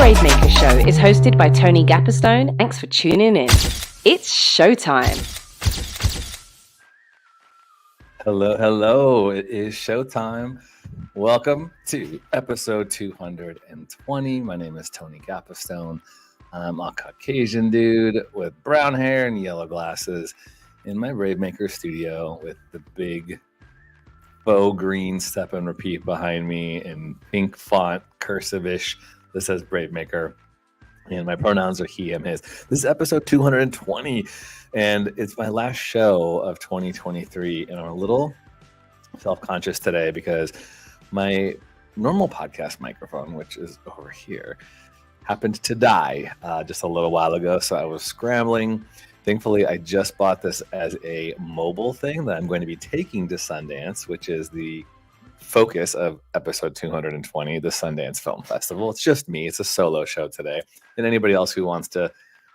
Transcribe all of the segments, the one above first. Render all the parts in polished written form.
BraveMaker show is hosted by Tony GAPASTIONE. Thanks for tuning in. It's showtime. Hello. It is showtime. Welcome to episode 220. My name is Tony GAPASTIONE. I'm a Caucasian dude with brown hair and yellow glasses in my BraveMaker studio with the big faux green step and repeat behind me in pink font, cursive-ish. This says BraveMaker, and my pronouns are he, him, his. This is episode 220, and it's my last show of 2023, and I'm a little self-conscious today because my normal podcast microphone, which is over here, happened to die just a little while ago, so I was scrambling. Thankfully, I just bought this as a mobile thing that I'm going to be taking to Sundance, which is the focus of episode 220, the Sundance Film Festival. It's just me. It's a solo show today. And anybody else who wants to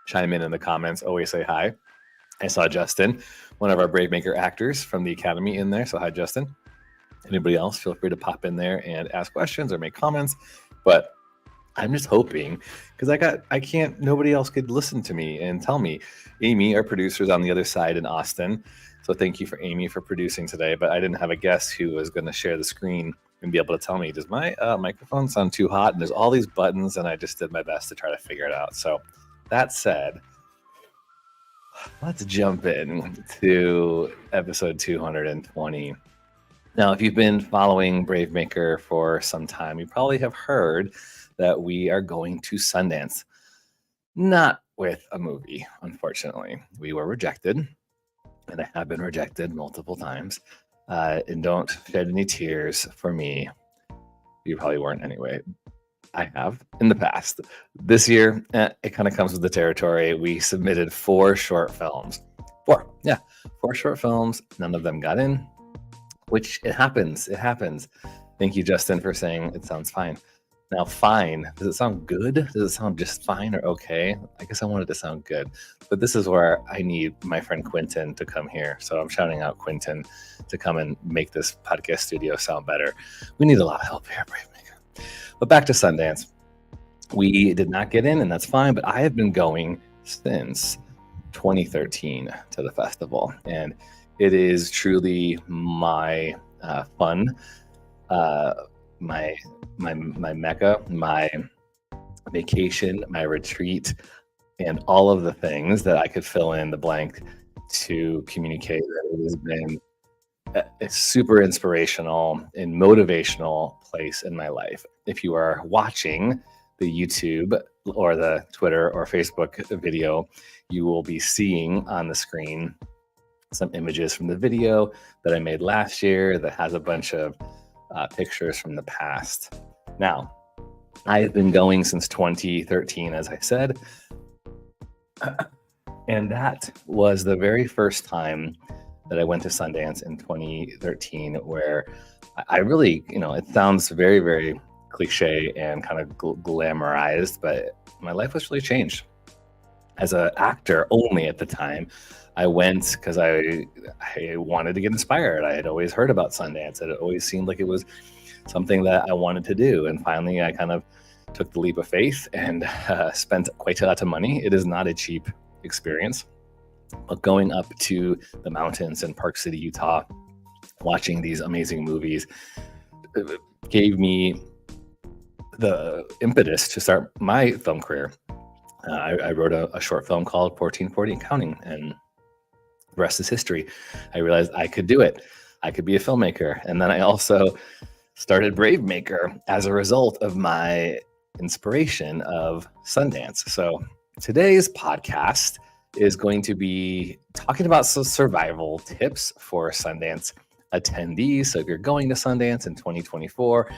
chime in the comments, always say hi. I saw Justin, one of our BraveMaker actors from the Academy in there. So hi, Justin. Anybody else, feel free to pop in there and ask questions or make comments. But I'm just hoping, because nobody else could listen to me and tell me. Amy, our producer, is on the other side in Austin. So thank you for Amy for producing today. But I didn't have a guest who was going to share the screen and be able to tell me, does my microphone sound too hot? And there's all these buttons, and I just did my best to try to figure it out. So that said, let's jump in to episode 220. Now, if you've been following BraveMaker for some time, you probably have heard that we are going to Sundance. Not with a movie, unfortunately. We were rejected, and I have been rejected multiple times. And don't shed any tears for me. You probably weren't anyway. I have in the past. This year, it kind of comes with the territory. We submitted 4 short films. 4 short films. None of them got in, which it happens. It happens. Thank you, Justin, for saying it sounds fine. Now, fine, does it sound good? Does it sound just fine or okay? I guess I want it to sound good. But this is where I need my friend Quentin to come here. So I'm shouting out Quentin to come and make this podcast studio sound better. We need a lot of help here, BraveMaker. But back to Sundance. We did not get in, and that's fine. But I have been going since 2013 to the festival. And it is truly my fun, my mecca, my vacation, my retreat, and all of the things that I could fill in the blank to communicate that it has been a super inspirational and motivational place in my life. If you are watching the YouTube or the Twitter or Facebook video, you will be seeing on the screen some images from the video that I made last year that has a bunch of pictures from the past. Now, I have been going since 2013, as I said, and that was the very first time that I went to Sundance in 2013, where I really, it sounds very, very cliche and kind of glamorized, but my life was really changed. As an actor only at the time, I went because I wanted to get inspired. I had always heard about Sundance. It always seemed like it was something that I wanted to do. And finally, I kind of took the leap of faith and spent quite a lot of money. It is not a cheap experience. But going up to the mountains in Park City, Utah, watching these amazing movies gave me the impetus to start my film career. I wrote a short film called 1440 and Counting, and the rest is history. I realized I could do it. I could be a filmmaker. And then I also started BraveMaker as a result of my inspiration of Sundance. So today's podcast is going to be talking about some survival tips for Sundance attendees. So if you're going to Sundance in 2024,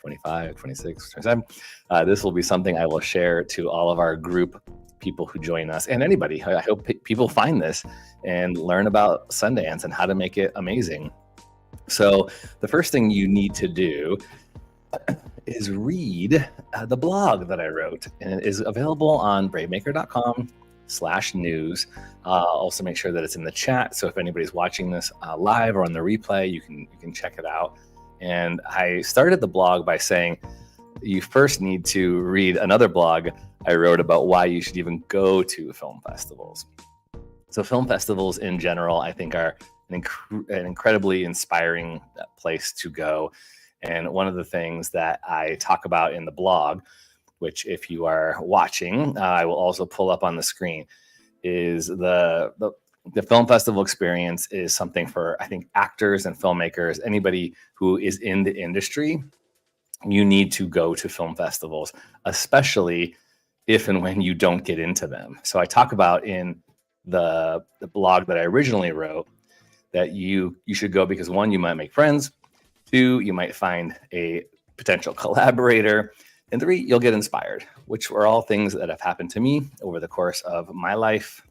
25, 26, 27, this will be something I will share to all of our group people who join us, and anybody. I hope people find this and learn about Sundance and how to make it amazing. So the first thing you need to do is read the blog that I wrote, and it is available on bravemaker.com/news. Also make sure that it's in the chat. So if anybody's watching this live or on the replay, you can check it out. And I started the blog by saying, you first need to read another blog I wrote about why you should even go to film festivals. So film festivals in general, I think, are an incredibly inspiring place to go. And one of the things that I talk about in the blog, which if you are watching, I will also pull up on the screen, is the film festival experience is something for, I think, actors and filmmakers, anybody who is in the industry. You need to go to film festivals, especially if and when you don't get into them. So I talk about in the blog that I originally wrote that you should go because, one, you might make friends, two, you might find a potential collaborator, and three, you'll get inspired, which were all things that have happened to me over the course of my life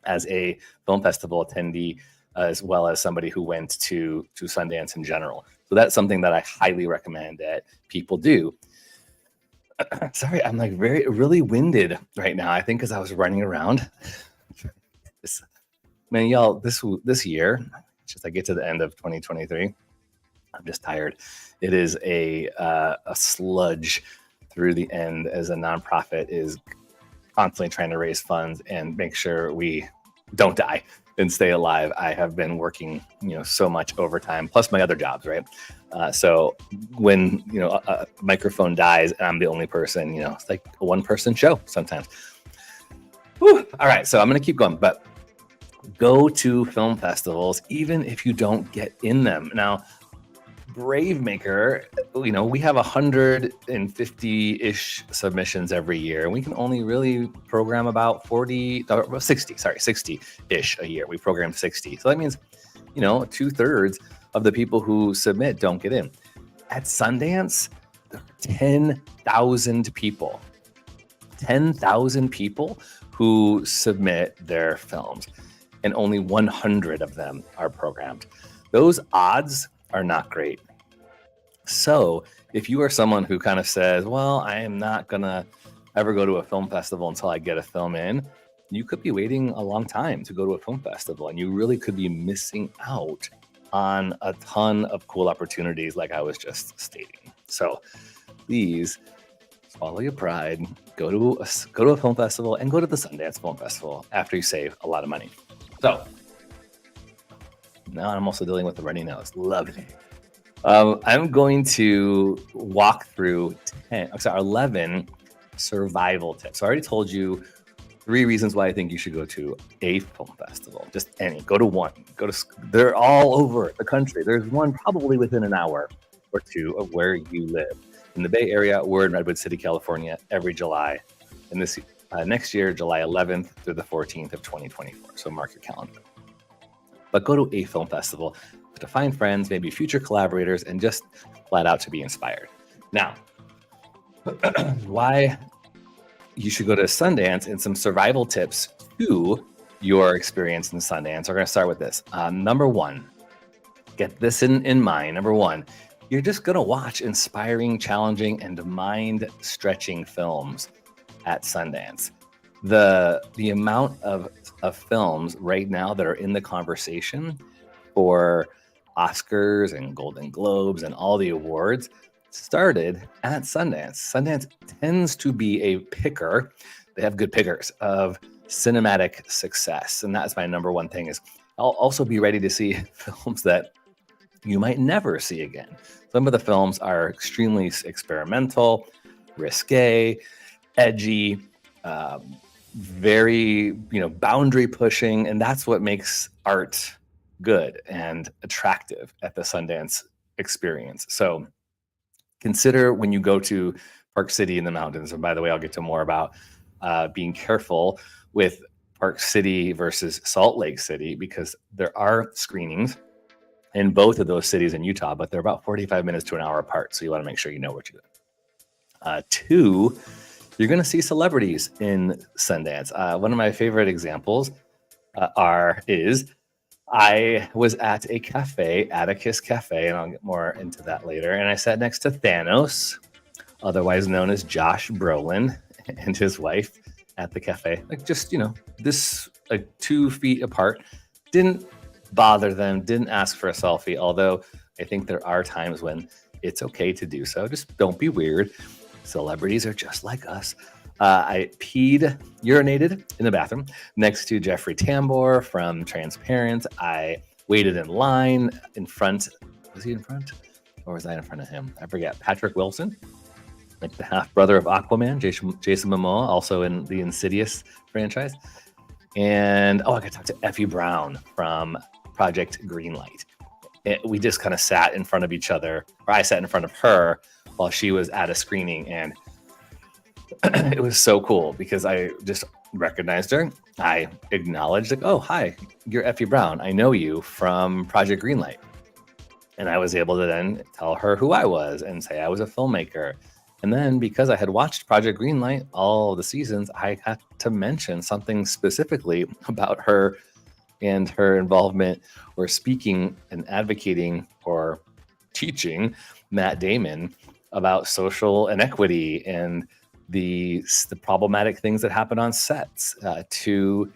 as a film festival attendee, as well as somebody who went to Sundance in general. So that's something that I highly recommend that people do. Sorry, I'm like really winded right now. I think because I was running around. Man, y'all, this year, just I get to the end of 2023, I'm just tired. It is a sludge through the end as a nonprofit is constantly trying to raise funds and make sure we don't die and stay alive. I have been working, so much overtime, plus my other jobs, right? So when, a microphone dies and I'm the only person, it's like a one-person show sometimes. Whew. All right, so I'm going to keep going, but go to film festivals, even if you don't get in them. Now, BraveMaker, we have 150-ish submissions every year, and we can only really program about 60-ish a year. We program 60. So that means, 2/3 of the people who submit don't get in. At Sundance, there are 10,000 people. 10,000 people who submit their films, and only 100 of them are programmed. Those odds are not great. So if you are someone who kind of says, well, I am not going to ever go to a film festival until I get a film in, you could be waiting a long time to go to a film festival, and you really could be missing out on a ton of cool opportunities like I was just stating. So please swallow your pride, go to a film festival, and go to the Sundance Film Festival after you save a lot of money. So now I'm also dealing with the runny nose. Lovely. I'm going to walk through 11 survival tips. So I already told you 3 reasons why I think you should go to a film festival. Just any. Go to one. They're all over the country. There's one probably within an hour or two of where you live. In the Bay Area, we're in Redwood City, California, every July. And this next year, July 11th through the 14th of 2024. So mark your calendar. But go to a film festival to find friends, maybe future collaborators, and just flat out to be inspired. Now, why you should go to Sundance and some survival tips to your experience in Sundance. We're going to start with this. Number one, get this in mind. Number one, you're just going to watch inspiring, challenging, and mind-stretching films at Sundance. The amount of films right now that are in the conversation for Oscars and Golden Globes and all the awards started at Sundance. Sundance tends to be a picker. They have good pickers of cinematic success. And that's my number one thing is I'll also be ready to see films that you might never see again. Some of the films are extremely experimental, risque, edgy, very, boundary pushing. And that's what makes art good and attractive at the Sundance experience. So consider when you go to Park City in the mountains. And by the way, I'll get to more about being careful with Park City versus Salt Lake City, because there are screenings in both of those cities in Utah, but they're about 45 minutes to an hour apart. So you want to make sure you know what you're doing. 2, you're going to see celebrities in Sundance. One of my favorite examples is I was at a cafe, Atticus Cafe, and I'll get more into that later. And I sat next to Thanos, otherwise known as Josh Brolin, and his wife at the cafe. Like just, this 2 feet apart. Didn't bother them, didn't ask for a selfie, although I think there are times when It's okay to do so. Just don't be weird. Celebrities are just like us. I urinated in the bathroom next to Jeffrey Tambor from Transparent. I waited in line in front. Was he in front? Or was I in front of him? I forget. Patrick Wilson, like the half brother of Aquaman, Jason Momoa, also in the Insidious franchise. And I got to talk to Effie Brown from Project Greenlight. We just kind of sat in front of each other, or I sat in front of her while she was at a screening, and it was so cool because I just recognized her. I acknowledged, like, oh, hi, you're Effie Brown. I know you from Project Greenlight. And I was able to then tell her who I was and say I was a filmmaker. And then because I had watched Project Greenlight all the seasons, I had to mention something specifically about her and her involvement or speaking and advocating or teaching Matt Damon about social inequity and the problematic things that happen on sets to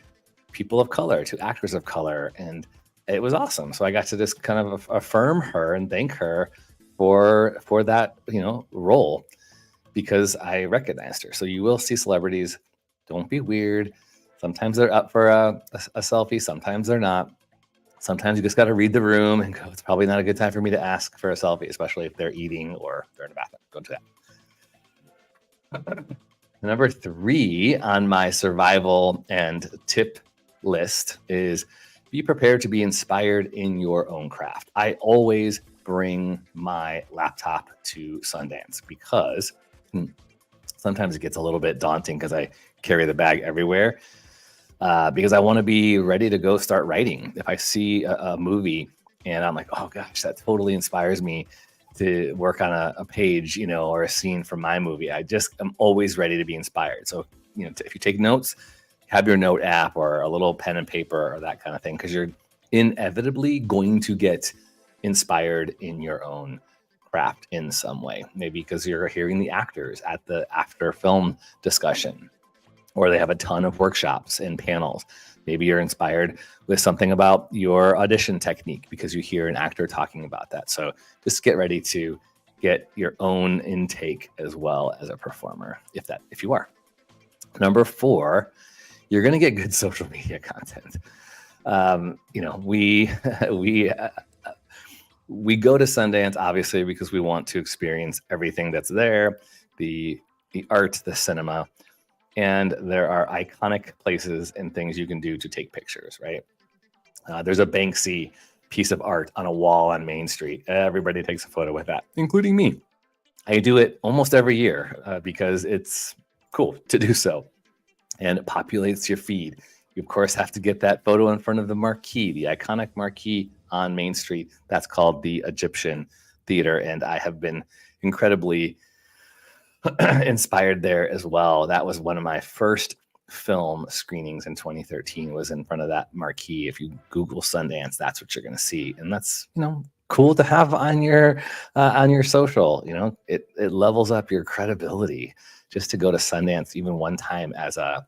people of color, to actors of color. And it was awesome. So I got to just kind of affirm her and thank her for that, role, because I recognized her. So you will see celebrities. Don't be weird. Sometimes they're up for a selfie. Sometimes they're not. Sometimes you just got to read the room and go, it's probably not a good time for me to ask for a selfie, especially if they're eating or they're in the bathroom. Don't do that. Number 3 on my survival and tip list is be prepared to be inspired in your own craft. I always bring my laptop to Sundance because sometimes it gets a little bit daunting because I carry the bag everywhere. Because I want to be ready to go start writing. If I see a movie and I'm like, oh gosh, that totally inspires me to work on a page, or a scene from my movie, I'm always ready to be inspired. So, if you take notes, have your note app or a little pen and paper or that kind of thing, because you're inevitably going to get inspired in your own craft in some way. Maybe because you're hearing the actors at the after film discussion, or they have a ton of workshops and panels. Maybe you're inspired with something about your audition technique because you hear an actor talking about that. So just get ready to get your own intake as well as a performer, if you are. Number 4, you're going to get good social media content. We go to Sundance obviously because we want to experience everything that's there, the art, the cinema. And there are iconic places and things you can do to take pictures, right? There's a Banksy piece of art on a wall on Main Street. Everybody takes a photo with that, including me. I do it almost every year because it's cool to do so. And it populates your feed. You, of course, have to get that photo in front of the marquee, the iconic marquee on Main Street. That's called the Egyptian Theater. And I have been incredibly inspired there as well. That was one of my first film screenings in 2013, was in front of that marquee. If you Google Sundance, that's what you're going to see. And that's, cool to have on your social. It levels up your credibility just to go to Sundance even one time as an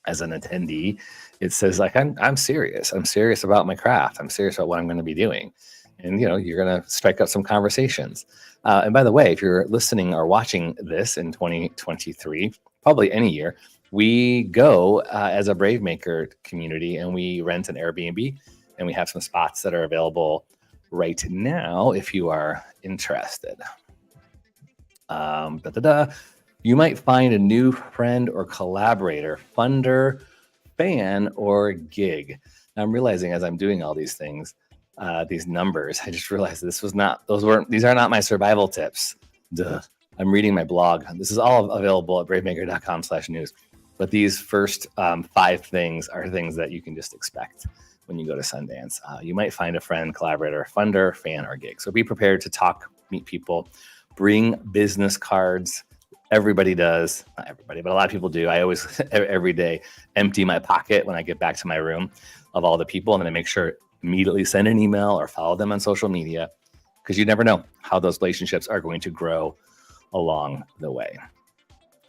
attendee. It says, like, I'm serious. I'm serious about my craft. I'm serious about what I'm going to be doing. And, you're going to strike up some conversations. And by the way, if you're listening or watching this in 2023, probably any year, we go as a BraveMaker community and we rent an Airbnb, and we have some spots that are available right now if you are interested. You might find a new friend or collaborator, funder, fan, or gig. Now I'm realizing as I'm doing all these things, these numbers, I just realized these are not my survival tips. Duh. I'm reading my blog. This is all available at bravemaker.com/news. But these first 5 things are things that you can just expect when you go to Sundance. You might find a friend, collaborator, funder, fan, or gig. So be prepared to talk, meet people, bring business cards. Everybody does. Not everybody, but a lot of people do. I always, every day, empty my pocket when I get back to my room of all the people, and then I make sure immediately send an email or follow them on social media, because you never know how those relationships are going to grow along the way.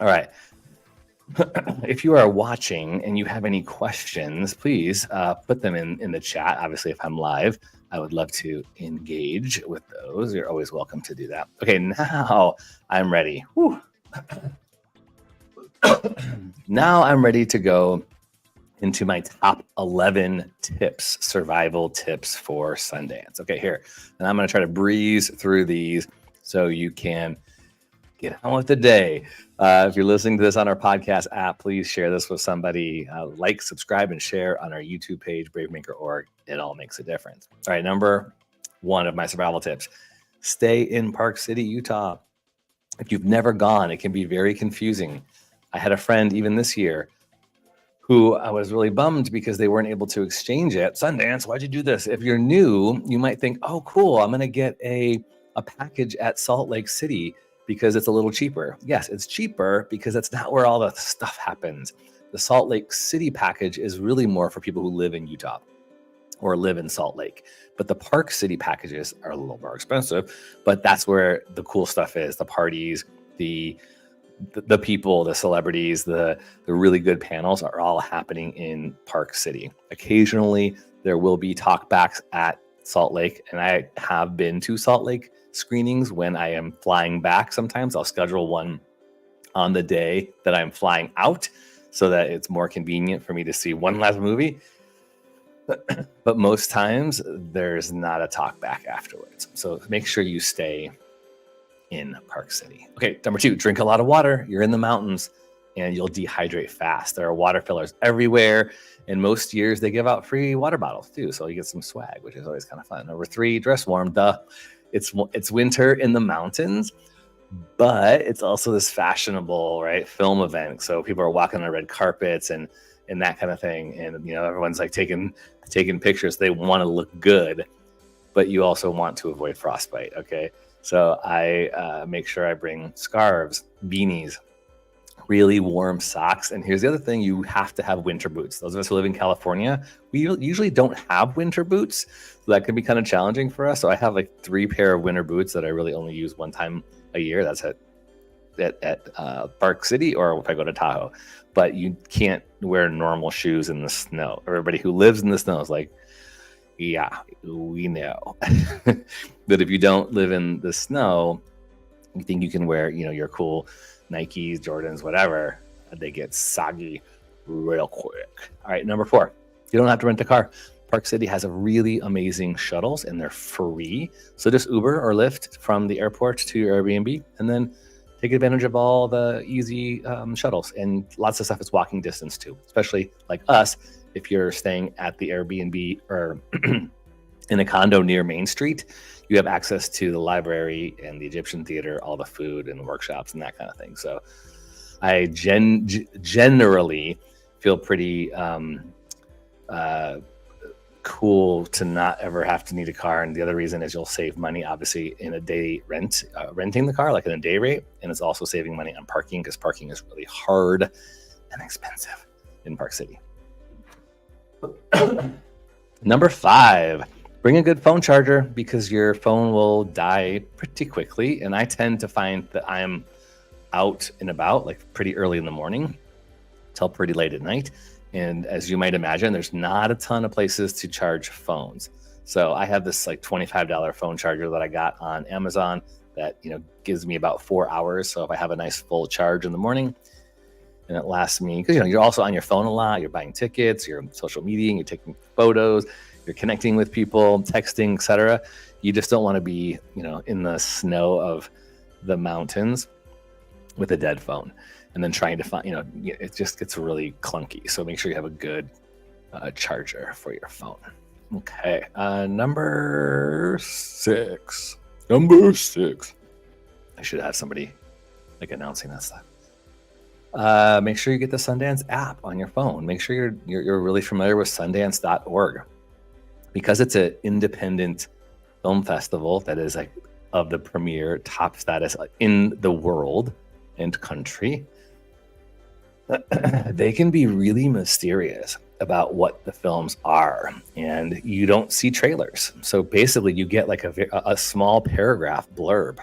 All right. If you are watching and you have any questions, please put them in the chat. Obviously, if I'm live, I would love to engage with those. You're always welcome to do that. Okay, now I'm ready. Whew. Now I'm ready to go into my top 11 tips, survival tips for Sundance. Okay, here. And I'm going to try to breeze through these so you can get on with the day. If you're listening to this on our podcast app, please share this with somebody. Like, subscribe, and share on our YouTube page, BraveMaker.org. It all makes a difference. All right, number one of my survival tips: stay in Park City, Utah. If you've never gone, it can be very confusing. I had a friend even this year who I was really bummed because they weren't able to exchange at Sundance. Why'd you do this? If you're new, you might think, oh, cool, I'm going to get a package at Salt Lake City because it's a little cheaper. Yes, it's cheaper because that's not where all the stuff happens. The Salt Lake City package is really more for people who live in Utah or live in Salt Lake. But the Park City packages are a little more expensive, but that's where the cool stuff is: the parties, the people, the celebrities, the really good panels are all happening in Park City. Occasionally, there will be talkbacks at Salt Lake, and I have been to Salt Lake screenings when I am flying back. Sometimes I'll schedule one on the day that I'm flying out so that it's more convenient for me to see one last movie. But most times, there's not a talkback afterwards. So make sure you stay in Park City. Okay, number two, drink a lot of water. You're in the mountains and you'll dehydrate fast. There are water fillers everywhere. And most years they give out free water bottles too. So you get some swag, which is always kind of fun. Number three, dress warm. Duh. It's winter in the mountains, but it's also this fashionable, right, film event. So people are walking on red carpets and that kind of thing. And, everyone's like taking pictures. They want to look good, but you also want to avoid frostbite. Okay. So I make sure I bring scarves, beanies, really warm socks. And here's the other thing: you have to have winter boots. Those of us who live in California, we usually don't have winter boots. So that can be kind of challenging for us. So I have like 3 pair of winter boots that I really only use one time a year. That's at Park City or if I go to Tahoe. But you can't wear normal shoes in the snow. Everybody who lives in the snow is like, yeah, we know. But if you don't live in the snow, you think you can wear, your cool Nikes, Jordans, whatever. They get soggy real quick. All right, number 4, you don't have to rent a car. Park City has a really amazing shuttles and they're free. So just Uber or Lyft from the airport to your Airbnb and then take advantage of all the easy shuttles. And lots of stuff is walking distance too, especially like us. If you're staying at the Airbnb or in a condo near Main Street, you have access to the library and the Egyptian theater, all the food and the workshops and that kind of thing. So I generally feel pretty cool to not ever have to need a car. And the other reason is you'll save money, obviously, in a day renting the car, like in a day rate. And it's also saving money on parking because parking is really hard and expensive in Park City. Number 5, bring a good phone charger because your phone will die pretty quickly. And I tend to find that I'm out and about like pretty early in the morning till pretty late at night. And as you might imagine, there's not a ton of places to charge phones. So I have this like $25 phone charger that I got on Amazon that, gives me about 4 hours. So if I have a nice full charge in the morning, and it lasts me, because you're also on your phone a lot, you're buying tickets, you're on social media, you're taking photos, you're connecting with people, texting, etc. You just don't want to be, in the snow of the mountains with a dead phone and then trying to find, it just gets really clunky. So make sure you have a good charger for your phone. Okay, number 6. I should have somebody like announcing that stuff. Make sure you get the Sundance app on your phone. Make sure you're really familiar with Sundance.org because it's an independent film festival that is like of the premier top status in the world and country. They can be really mysterious about what the films are, and you don't see trailers. So basically, you get like a small paragraph blurb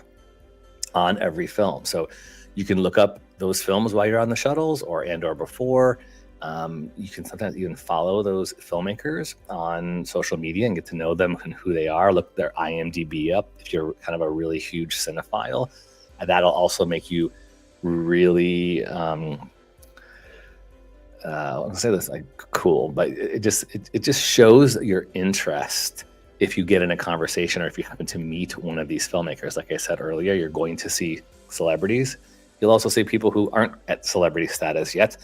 on every film. So you can look up those films while you're on the shuttles or before. You can sometimes even follow those filmmakers on social media and get to know them and who they are. Look their IMDb up if you're kind of a really huge cinephile. And that'll also make you really, I'll say this like cool, but it just shows your interest if you get in a conversation or if you happen to meet one of these filmmakers. Like I said earlier, you're going to see celebrities. You'll also see people who aren't at celebrity status yet,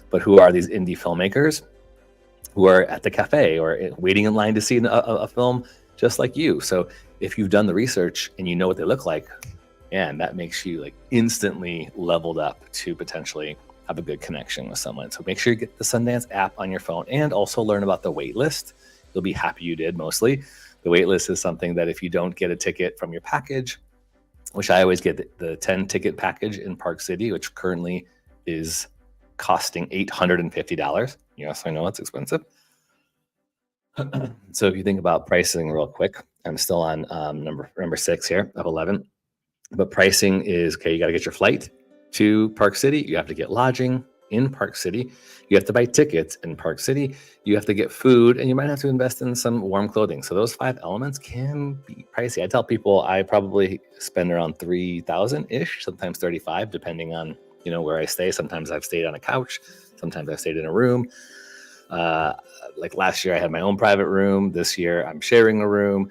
but who are these indie filmmakers who are at the cafe or waiting in line to see a film just like you. So if you've done the research and you know what they look like, man, that makes you like instantly leveled up to potentially have a good connection with someone. So make sure you get the Sundance app on your phone and also learn about the wait list. You'll be happy you did mostly. The wait list is something that if you don't get a ticket from your package, which I always get the 10 ticket package in Park City, which currently is costing $850. Yes, I know it's expensive. So if you think about pricing real quick, I'm still on number 6 here of 11. But pricing is, okay, you got to get your flight to Park City. You have to get lodging in Park City. You have to buy tickets in Park City. You have to get food, and you might have to invest in some warm clothing. So those 5 elements can be pricey. I tell people I probably spend around $3,000-ish, sometimes $35,000, depending on where I stay. Sometimes I've stayed on a couch. Sometimes I've stayed in a room. Like last year, I had my own private room. This year, I'm sharing a room.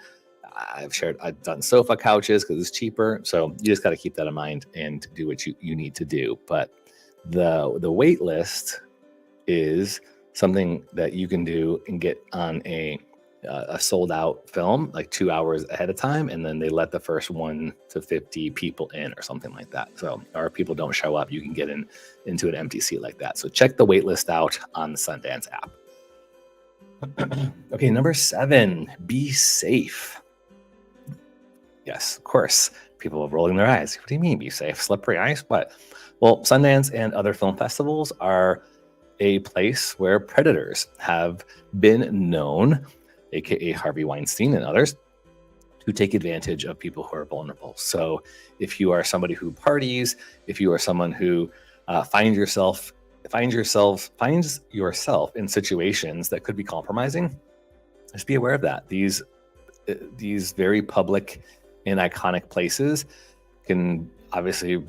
I've done sofa couches because it's cheaper. So you just got to keep that in mind and do what you need to do. But the wait list is something that you can do and get on a sold out film like 2 hours ahead of time, and then they let the first 1 to 50 people in or something like that. So or people don't show up, you can get into an empty seat like that. So check the wait list out on the Sundance app. Okay, number 7, be safe. Yes, of course. People are rolling their eyes. What do you mean be safe? Slippery ice? What? Well, Sundance and other film festivals are a place where predators have been known, aka Harvey Weinstein and others, to take advantage of people who are vulnerable. So if you are somebody who parties, if you are someone who finds yourself in situations that could be compromising, just be aware of that. These very public and iconic places can obviously,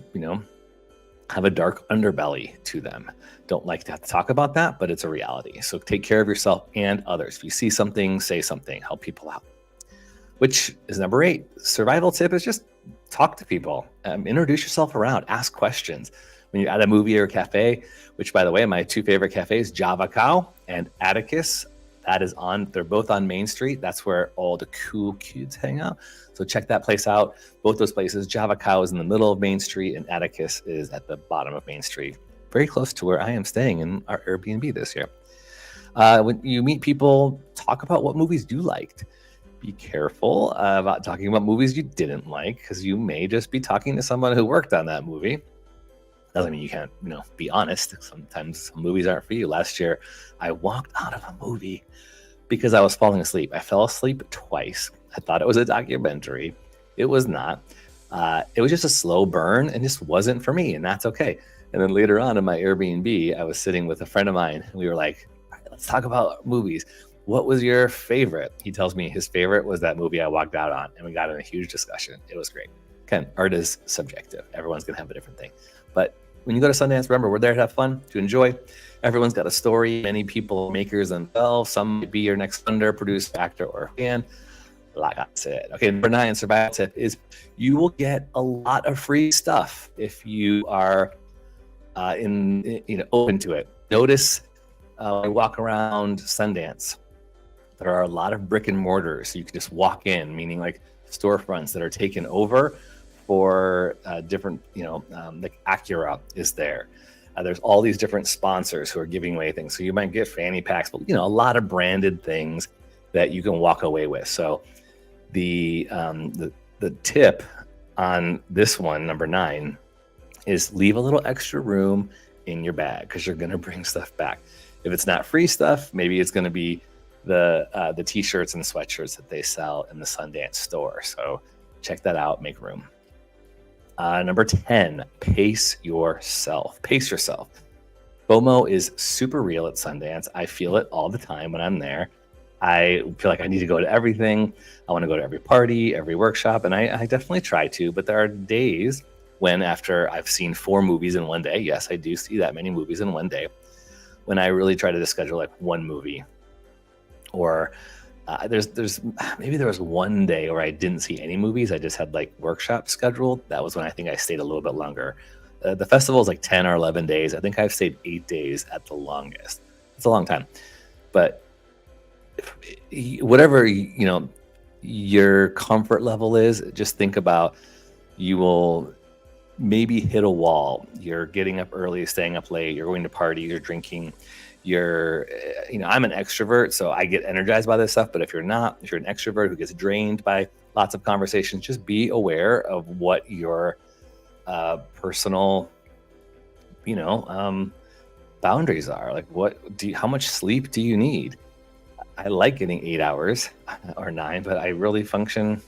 have a dark underbelly to them. Don't like to have to talk about that, but it's a reality. So take care of yourself and others. If you see something, say something, help people out. Which is number 8. Survival tip is just talk to people. Introduce yourself around, ask questions. When you're at a movie or a cafe, which by the way, my 2 favorite cafes, Java Cow and Atticus, they're both on Main Street. That's where all the cool kids hang out. So check that place out. Both those places, Java Cow is in the middle of Main Street and Atticus is at the bottom of Main Street, very close to where I am staying in our Airbnb this year. When you meet people, talk about what movies you liked. Be careful about talking about movies you didn't like, because you may just be talking to someone who worked on that movie. Doesn't mean you can't, be honest. Sometimes some movies aren't for you. Last year, I walked out of a movie because I was falling asleep. I fell asleep twice. I thought it was a documentary. It was not. It was just a slow burn and just wasn't for me, and that's okay. And then later on in my Airbnb, I was sitting with a friend of mine, and we were like, all right, let's talk about movies. What was your favorite? He tells me his favorite was that movie I walked out on, and we got in a huge discussion. It was great. Again, art is subjective. Everyone's going to have a different thing. But when you go to Sundance, remember, we're there to have fun, to enjoy. Everyone's got a story. Many people are makers themselves. Some might be your next funder, producer, actor, or fan. Like I said. Okay, number 9, survival tip is you will get a lot of free stuff if you are open to it. Notice when you walk around Sundance, there are a lot of brick and mortars. So you can just walk in, meaning like storefronts that are taken over for different, like Acura is there. There's all these different sponsors who are giving away things. So you might get fanny packs, but a lot of branded things that you can walk away with. So the tip on this one, number 9, is leave a little extra room in your bag because you're going to bring stuff back. If it's not free stuff, maybe it's going to be the t-shirts and sweatshirts that they sell in the Sundance store. So check that out, make room. Number 10, pace yourself. Pace yourself. FOMO is super real at Sundance. I feel it all the time when I'm there. I feel like I need to go to everything. I want to go to every party, every workshop, and I definitely try to. But there are days when, after I've seen 4 movies in one day, yes, I do see that many movies in one day, when I really try to schedule like one movie. Or maybe there was one day where I didn't see any movies. I just had like workshops scheduled. That was when I think I stayed a little bit longer. The festival is like 10 or 11 days. I think I've stayed 8 days at the longest. It's a long time. But whatever, your comfort level is, just think about, you will maybe hit a wall. You're getting up early, staying up late, you're going to party, you're drinking, I'm an extrovert, so I get energized by this stuff. But if you're not, if you're an extrovert who gets drained by lots of conversations, just be aware of what your personal, boundaries are. Like, how much sleep do you need? I like getting 8 hours or 9, but I can function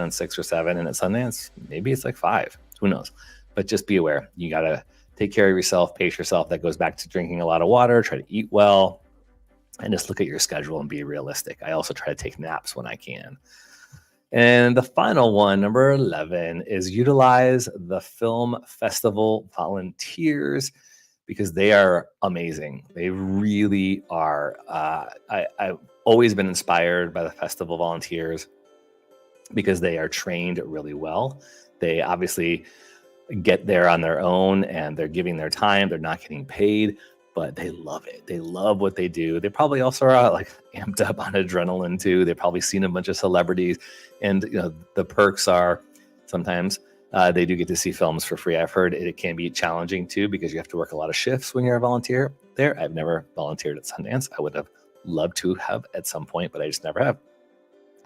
on 6 or 7. And at Sundance, maybe it's like 5, who knows? But just be aware. You got to take care of yourself, pace yourself. That goes back to drinking a lot of water, try to eat well, and just look at your schedule and be realistic. I also try to take naps when I can. And the final one, number 11, is utilize the film festival volunteers, because they are amazing. They really are. I've always been inspired by the festival volunteers because they are trained really well. They obviously get there on their own and they're giving their time. They're not getting paid, but they love it. They love what they do. They probably also are like amped up on adrenaline too. They've probably seen a bunch of celebrities, and the perks are sometimes they do get to see films for free. I've heard it can be challenging too, because you have to work a lot of shifts when you're a volunteer there. I've never volunteered at Sundance. I would have loved to have at some point, but I just never have.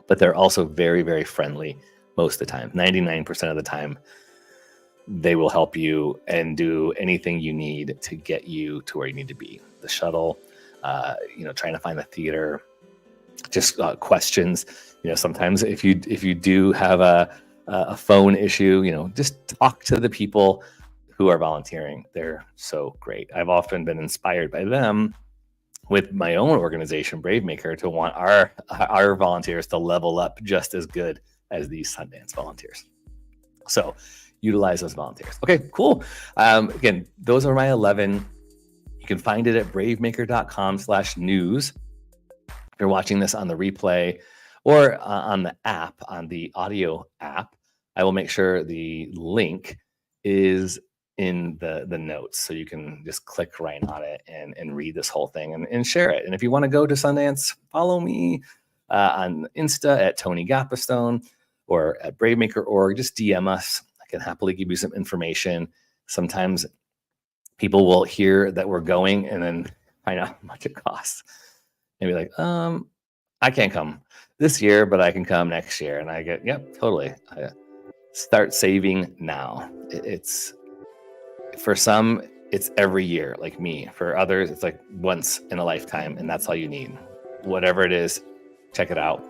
But they're also very, very friendly most of the time. 99% of the time, they will help you and do anything you need to get you to where you need to be. The shuttle, trying to find the theater, just questions. Sometimes if you do have a phone issue, just talk to the people who are volunteering. They're so great. I've often been inspired by them with my own organization, BraveMaker, to want our volunteers to level up just as good as these Sundance volunteers. So utilize those volunteers. Okay, cool. Again, those are my 11. You can find it at bravemaker.com/news. If you're watching this on the replay or on the app, on the audio app, I will make sure the link is in the notes, so you can just click right on it and read this whole thing and share it. And if you want to go to Sundance, follow me on Insta at Tony GAPASTONE or at BraveMaker.org. Just DM us. I can happily give you some information. Sometimes people will hear that we're going and then find out how much it costs and be like, I can't come this year, but I can come next year. And I get, yep, totally. Start saving now. It's, for some, it's every year, like me. For others, it's like once in a lifetime, and that's all you need. Whatever it is, check it out.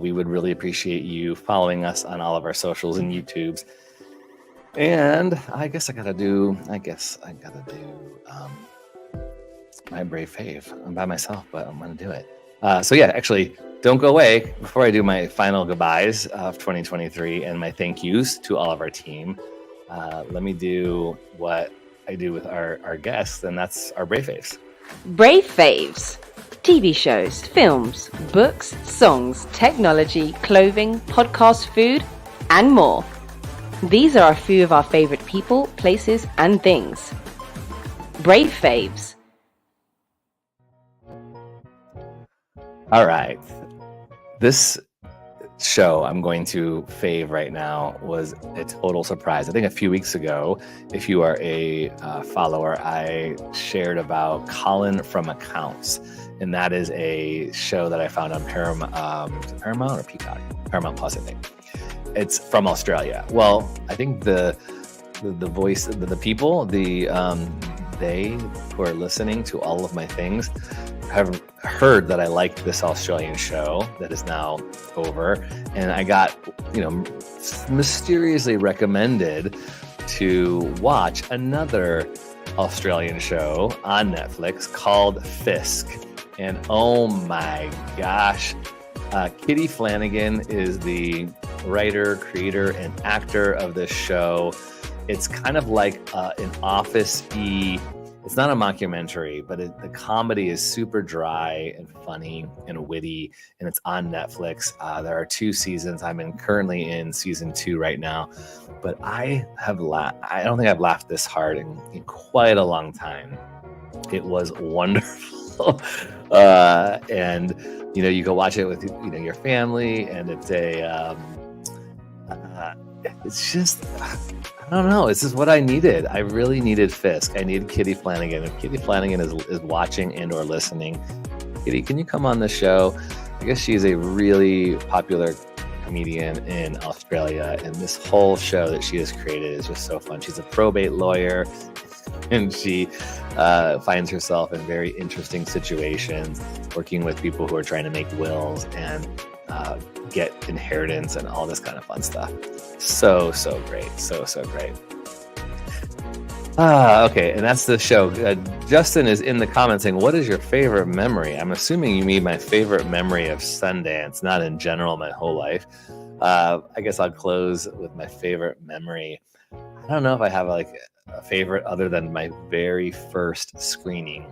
We would really appreciate you following us on all of our socials and YouTubes. And I guess I gotta do my brave fave. I'm by myself, but I'm gonna do it. So yeah, actually, don't go away. Before I do my final goodbyes of 2023 and my thank yous to all of our team, let me do what I do with our guests, and that's our brave faves. Brave faves. TV shows, films, books, songs, technology, clothing, podcast, food, and more. These are a few of our favorite people, places, and things. Brave faves. All right. This show I'm going to fave right now was a total surprise. I think a few weeks ago, if you are a follower, I shared about Colin from Accounts. And that is a show that I found on Paramount or Peacock? Paramount Plus, I think. It's from Australia. Well, I think the voice, the people, they who are listening to all of my things have heard that I liked this Australian show that is now over, and I got, mysteriously recommended to watch another Australian show on Netflix called Fisk. And oh my gosh, Kitty Flanagan is the writer, creator, and actor of this show. It's kind of like an Office-y. It's not a mockumentary, but the comedy is super dry and funny and witty, and it's on Netflix. There are 2 seasons. I'm currently in season 2 right now, but I don't think I've laughed this hard in quite a long time. It was wonderful. And you go watch it with your family, and it's just, I don't know. It's just what I needed. I really needed Fisk. I needed Kitty Flanagan. If Kitty Flanagan is watching and or listening, Kitty, can you come on the show? I guess she's a really popular comedian in Australia, and this whole show that she has created is just so fun. She's a probate lawyer, and she finds herself in very interesting situations, working with people who are trying to make wills and get inheritance and all this kind of fun stuff. So great. So great. Okay, and that's the show. Justin is in the comments saying, what is your favorite memory? I'm assuming you mean my favorite memory of Sundance, not in general my whole life. I guess I'll close with my favorite memory. I don't know if I have a favorite other than my very first screening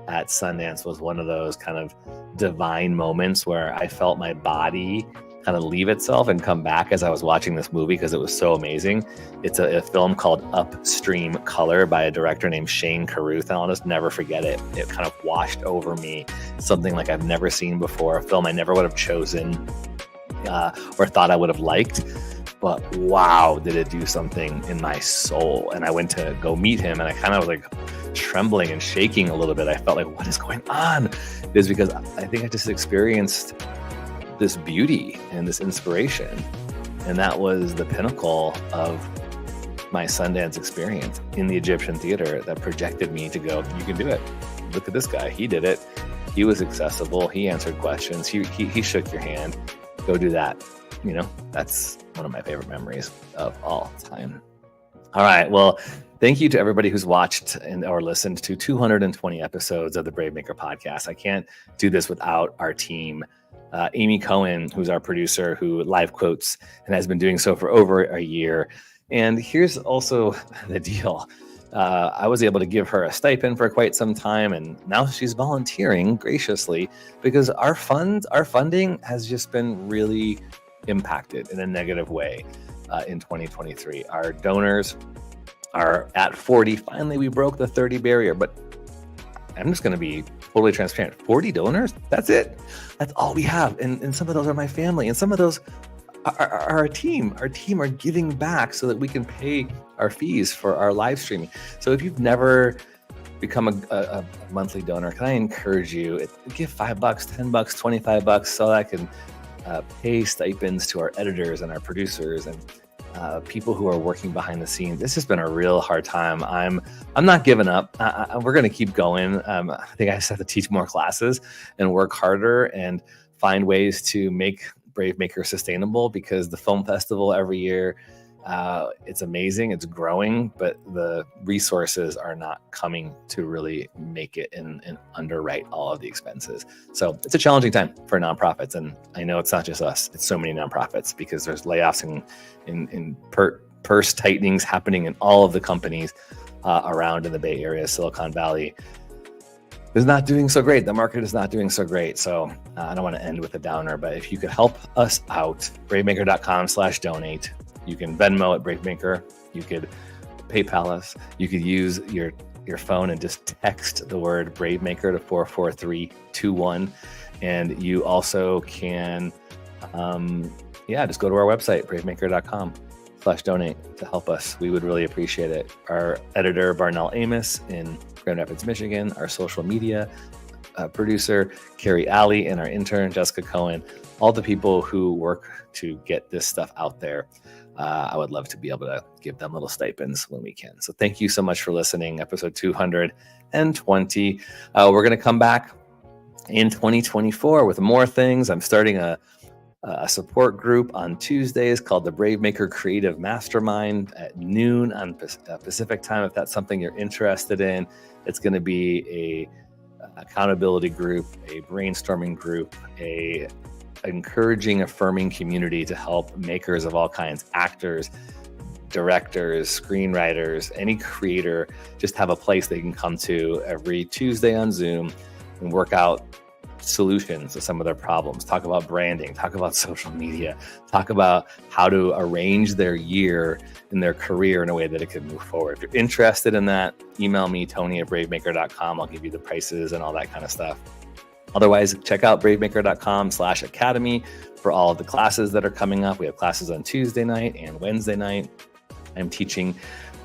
at Sundance was one of those kind of divine moments where I felt my body kind of leave itself and come back as I was watching this movie because it was so amazing. It's a film called Upstream Color by a director named Shane Carruth, and I'll just never forget it. It kind of washed over me, something like I've never seen before, a film I never would have chosen or thought I would have liked. But wow, did it do something in my soul. And I went to go meet him, and I kind of was like trembling and shaking a little bit. I felt like, what is going on? It is because I think I just experienced this beauty and this inspiration. And that was the pinnacle of my Sundance experience in the Egyptian theater that projected me to go, you can do it. Look at this guy. He did it. He was accessible. He answered questions. He shook your hand. Go do that. That's one of my favorite memories of all time. All right. Well, thank you to everybody who's watched or listened to 220 episodes of the BraveMaker podcast. I can't do this without our team. Amy Cohen, who's our producer, who live quotes and has been doing so for over a year. And here's also the deal. I was able to give her a stipend for quite some time, and now she's volunteering graciously because our funding has just been really impacted in a negative way in 2023. Our donors are at 40. Finally, we broke the 30 barrier, but I'm just going to be totally transparent. 40 donors? That's it. That's all we have. And some of those are my family, and some of those are our team. Our team are giving back so that we can pay our fees for our live streaming. So if you've never become a monthly donor, can I encourage you, give $5, $10, $25 so that I can pay stipends to our editors and our producers and people who are working behind the scenes. This has been a real hard time. I'm not giving up. We're going to keep going. I think I just have to teach more classes and work harder and find ways to make BraveMaker sustainable, because the film festival every year, it's amazing. It's growing, but the resources are not coming to really make it and underwrite all of the expenses. So it's a challenging time for nonprofits. And I know it's not just us, it's so many nonprofits, because there's layoffs and purse tightenings happening in all of the companies around in the Bay Area. Silicon Valley is not doing so great. The market is not doing so great. So I don't want to end with a downer, but if you could help us out, bravemaker.com/donate. You can Venmo at BraveMaker. You could PayPal us. You could use your phone and just text the word BraveMaker to 44321. And you also can, just go to our website, bravemaker.com/donate to help us. We would really appreciate it. Our editor, Barnell Amos in Grand Rapids, Michigan, our social media producer, Carrie Alley, and our intern, Jessica Cohen, all the people who work to get this stuff out there. I would love to be able to give them little stipends when we can. So thank you so much for listening. Episode 220. We're going to come back in 2024 with more things. I'm starting a a support group on Tuesdays called the BraveMaker Creative Mastermind at noon on Pacific time. If that's something you're interested in, it's going to be a accountability group, a brainstorming group, a encouraging, affirming community to help makers of all kinds, actors, directors, screenwriters, any creator, just have a place they can come to every Tuesday on Zoom and work out solutions to some of their problems, talk about branding, talk about social media, talk about how to arrange their year in their career in a way that it can move forward. If you're interested in that, email me, Tony@bravemaker.com. I'll give you the prices and all that kind of stuff. Otherwise, check out bravemaker.com/academy for all of the classes that are coming up. We have classes on Tuesday night and Wednesday night. I'm teaching,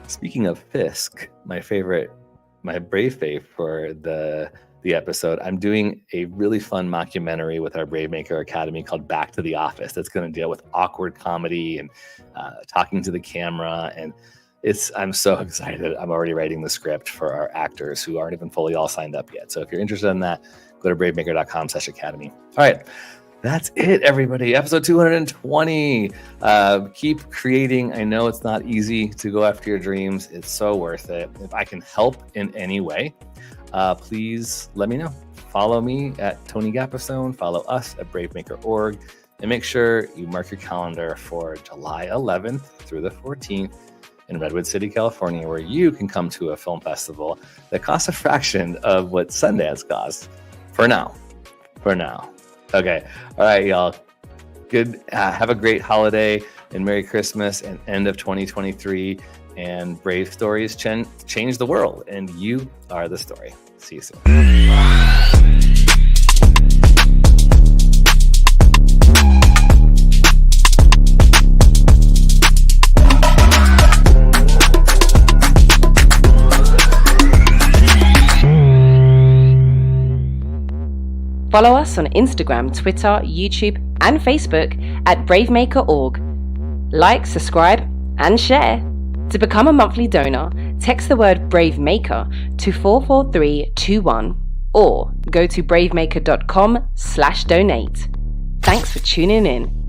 speaking of Fisk, my Brave fave for the episode, I'm doing a really fun mockumentary with our BraveMaker Academy called Back to the Office. That's going to deal with awkward comedy and talking to the camera. And I'm so excited. I'm already writing the script for our actors who aren't even fully all signed up yet. So if you're interested in that, go to bravemaker.com/academy. All right. That's it, everybody. Episode 220. Keep creating. I know it's not easy to go after your dreams. It's so worth it. If I can help in any way, please let me know. Follow me at Tony GAPASTONE. Follow us at BraveMaker.org. And make sure you mark your calendar for July 11th through the 14th in Redwood City, California, where you can come to a film festival that costs a fraction of what Sundance costs. For now. Okay. All right, y'all. Good. Have a great holiday and Merry Christmas and end of 2023. And brave stories change the world. And you are the story. See you soon. Follow us on Instagram, Twitter, YouTube, and Facebook at BraveMaker.org. Like, subscribe, and share. To become a monthly donor, text the word BraveMaker to 44321 or go to bravemaker.com/donate. Thanks for tuning in.